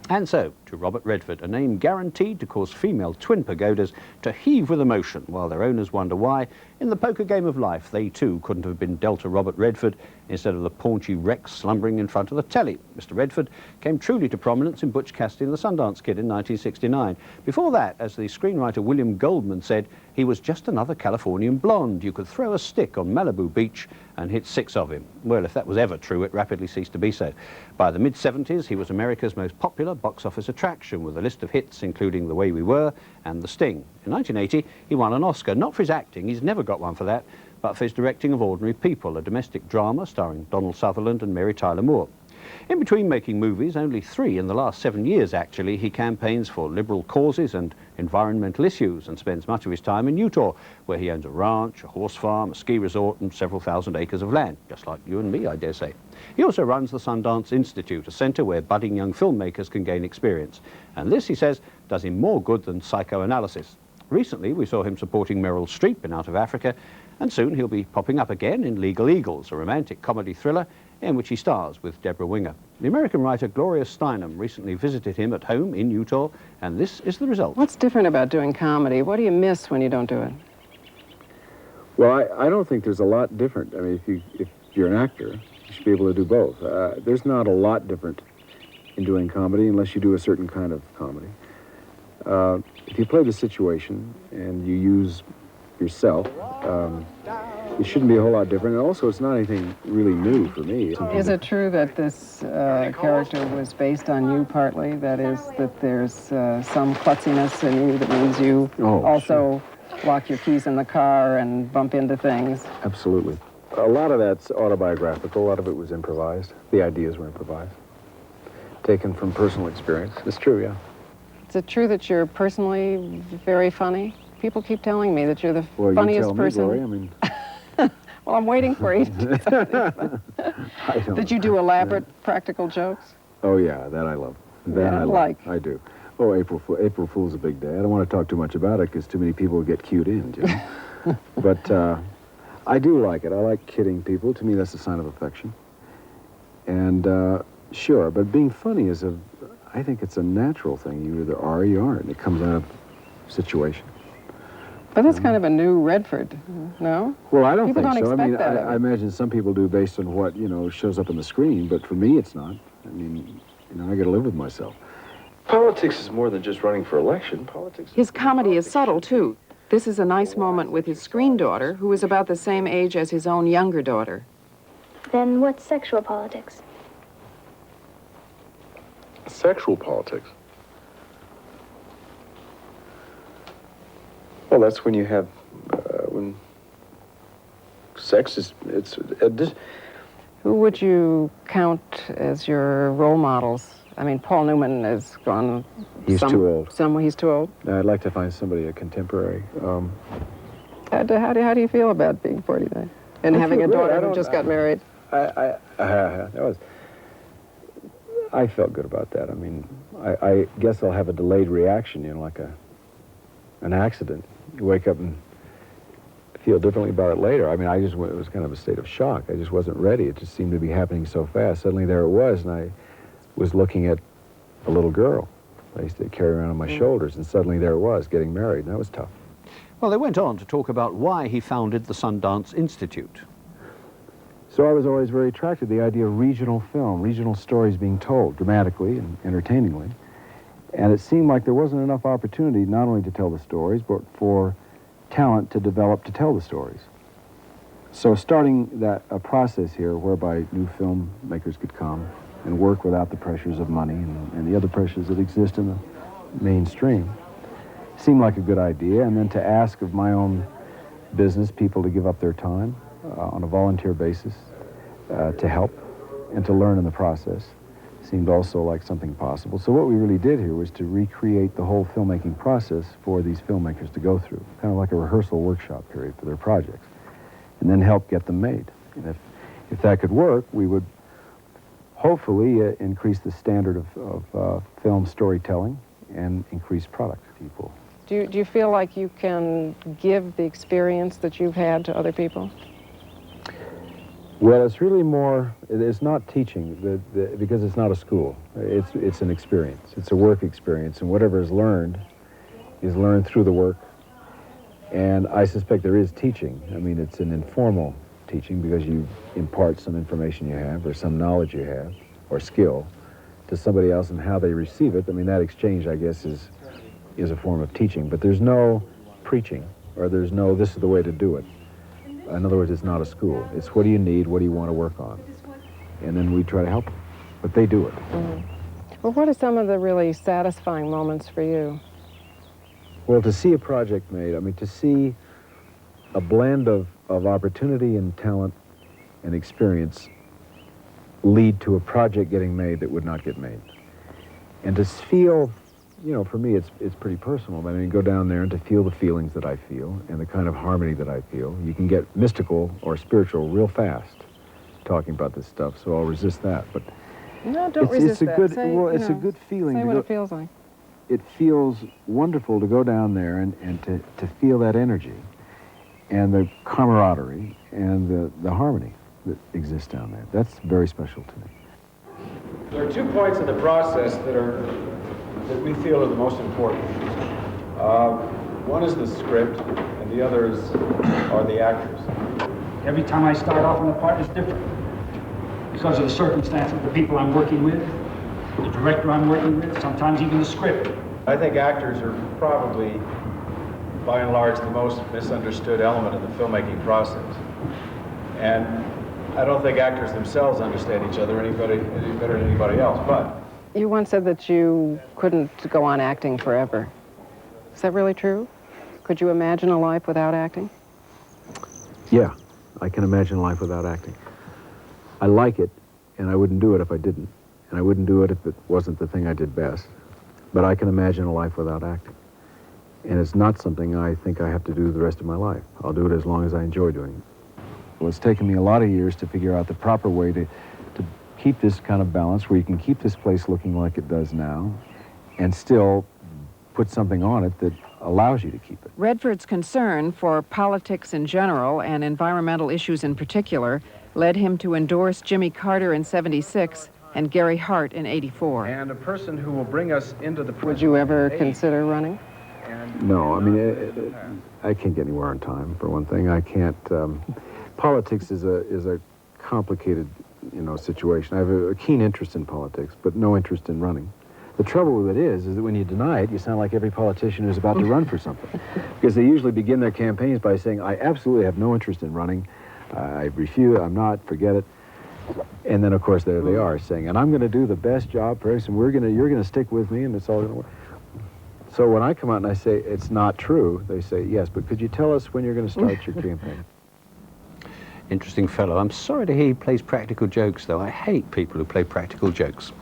And so, to Robert Redford, a name guaranteed to cause female twin pagodas to heave with emotion, while their owners wonder why, in the poker game of life, they too couldn't have been dealt a Robert Redford instead of the paunchy Rex slumbering in front of the telly. Mr. Redford came truly to prominence in Butch Cassidy and the Sundance Kid in 1969. Before that, as the screenwriter William Goldman said, he was just another Californian blonde. You could throw a stick on Malibu Beach and hit 6 of him. Well, if that was ever true, it rapidly ceased to be so. By the mid-70s, he was America's most popular box office attraction, with a list of hits including The Way We Were and The Sting. In 1980, he won an Oscar, not for his acting, he's never got one for that, but for his directing of Ordinary People, a domestic drama starring Donald Sutherland and Mary Tyler Moore. In between making movies, only 3 in the last 7 years actually, he campaigns for liberal causes and environmental issues and spends much of his time in Utah, where he owns a ranch, a horse farm, a ski resort and several thousand acres of land, just like you and me, I dare say. He also runs the Sundance Institute, a centre where budding young filmmakers can gain experience. And this, he says, does him more good than psychoanalysis. Recently, we saw him supporting Meryl Streep in Out of Africa, and soon he'll be popping up again in Legal Eagles, a romantic comedy thriller in which he stars with Deborah Winger. The American writer Gloria Steinem recently visited him at home in Utah, and this is the result. What's different about doing comedy? What do you miss when you don't do it? Well, I don't think there's a lot different. I mean, if you're an actor, you should be able to do both. There's not a lot different in doing comedy unless you do a certain kind of comedy. If you play the situation and you use yourself, it shouldn't be a whole lot different. And also, it's not anything really new for me. Is it true that this character was based on you partly? That is, that there's some klutziness in you that means you also lock your keys in the car and bump into things? Absolutely. A lot of that's autobiographical. A lot of it was improvised. The ideas were improvised, taken from personal experience. It's true, yeah. Is it true that you're personally very funny? People keep telling me that you're the Well, funniest you tell person. me, Gloria, I mean... Well, I'm waiting for you to do something. Did you do elaborate practical jokes? Oh, yeah, that I love. That I love. I do. Oh, April Fool's a big day. I don't want to talk too much about it because too many people get cued in, you know? But I do like it. I like kidding people. To me, that's a sign of affection. And sure, but being funny is I think it's a natural thing. You either are or you aren't. It comes out of situation. But that's kind of a new Redford, no? Well, I don't people think don't so. Expect I mean, that I imagine some people do based on what, you know, shows up on the screen, but for me, it's not. I mean, you know, I got to live with myself. Politics is more than just running for election. Politics. His comedy is subtle, too. This is a nice moment with his screen daughter, who is about the same age as his own younger daughter. Then what's sexual politics? Sexual politics? Well, that's when you have, when sex is, Who would you count as your role models? I mean, Paul Newman has gone... He's too old. He's too old? I'd like to find somebody, a contemporary. How do you feel about being 49? And having a daughter who just got married? I felt good about that. I mean, I guess I'll have a delayed reaction, you know, like an accident. You wake up and feel differently about it later. I mean, it was kind of a state of shock. I just wasn't ready. It just seemed to be happening so fast. Suddenly there it was, and I was looking at a little girl I used to carry around on my shoulders, and suddenly there it was, getting married, and that was tough. Well, they went on to talk about why he founded the Sundance Institute. So I was always very attracted to the idea of regional film, regional stories being told dramatically and entertainingly. And it seemed like there wasn't enough opportunity not only to tell the stories, but for talent to develop to tell the stories. So starting a process here whereby new filmmakers could come and work without the pressures of money and the other pressures that exist in the mainstream seemed like a good idea. And then to ask of my own business people to give up their time on a volunteer basis to help and to learn in the process seemed also like something possible. So what we really did here was to recreate the whole filmmaking process for these filmmakers to go through, kind of like a rehearsal workshop period for their projects, and then help get them made. And if that could work, we would hopefully increase the standard of film storytelling and increase product to people. Do you feel like you can give the experience that you've had to other people? Well, it's really more, it's not teaching, because it's not a school. It's an experience. It's a work experience, and whatever is learned through the work. And I suspect there is teaching. I mean, it's an informal teaching because you impart some information you have or some knowledge you have or skill to somebody else, and how they receive it. I mean, that exchange, I guess, is a form of teaching. But there's no preaching, or there's no, this is the way to do it. In other words, it's not a school. It's what do you need, what do you want to work on? And then we try to help them. But they do it. Well, what are some of the really satisfying moments for you? Well, to see a project made, I mean, to see a blend of opportunity and talent and experience lead to a project getting made that would not get made. And to feel, you know, for me, it's pretty personal. I mean, go down there and to feel the feelings that I feel and the kind of harmony that I feel. You can get mystical or spiritual real fast talking about this stuff, so I'll resist that. But no, don't resist that. It's a good feeling. Say what it feels like. It feels wonderful to go down there and to feel that energy and the camaraderie and the harmony that exists down there. That's very special to me. There are 2 points in the process that we feel are the most important. One is the script, and the other are the actors. Every time I start off in a part, it's different because of the circumstances, the people I'm working with, the director I'm working with, sometimes even the script. I think actors are probably, by and large, the most misunderstood element of the filmmaking process. And I don't think actors themselves understand each other any better than anybody else, but... You once said that you couldn't go on acting forever. Is that really true? Could you imagine a life without acting? Yeah, I can imagine life without acting. I like it, and I wouldn't do it if I didn't. And I wouldn't do it if it wasn't the thing I did best. But I can imagine a life without acting. And it's not something I think I have to do the rest of my life. I'll do it as long as I enjoy doing it. Well, it's taken me a lot of years to figure out the proper way to keep this kind of balance where you can keep this place looking like it does now and still put something on it that allows you to keep it. Redford's concern for politics in general and environmental issues in particular led him to endorse Jimmy Carter in '76 and Gary Hart in '84. And a person who will bring us into the... Would you ever consider running? No, I mean, I can't get anywhere on time, for one thing. I can't... politics is a complicated, situation. I have a keen interest in politics, but no interest in running. The trouble with it is that when you deny it, you sound like every politician who's about to run for something. Because they usually begin their campaigns by saying, I absolutely have no interest in running. I refuse, I'm not, forget it. And then, of course, there they are saying, and I'm going to do the best job for us, and you're going to stick with me, and it's all going to work. So when I come out and I say, it's not true, they say, yes, but could you tell us when you're going to start your campaign? Interesting fellow. I'm sorry to hear he plays practical jokes, though. I hate people who play practical jokes.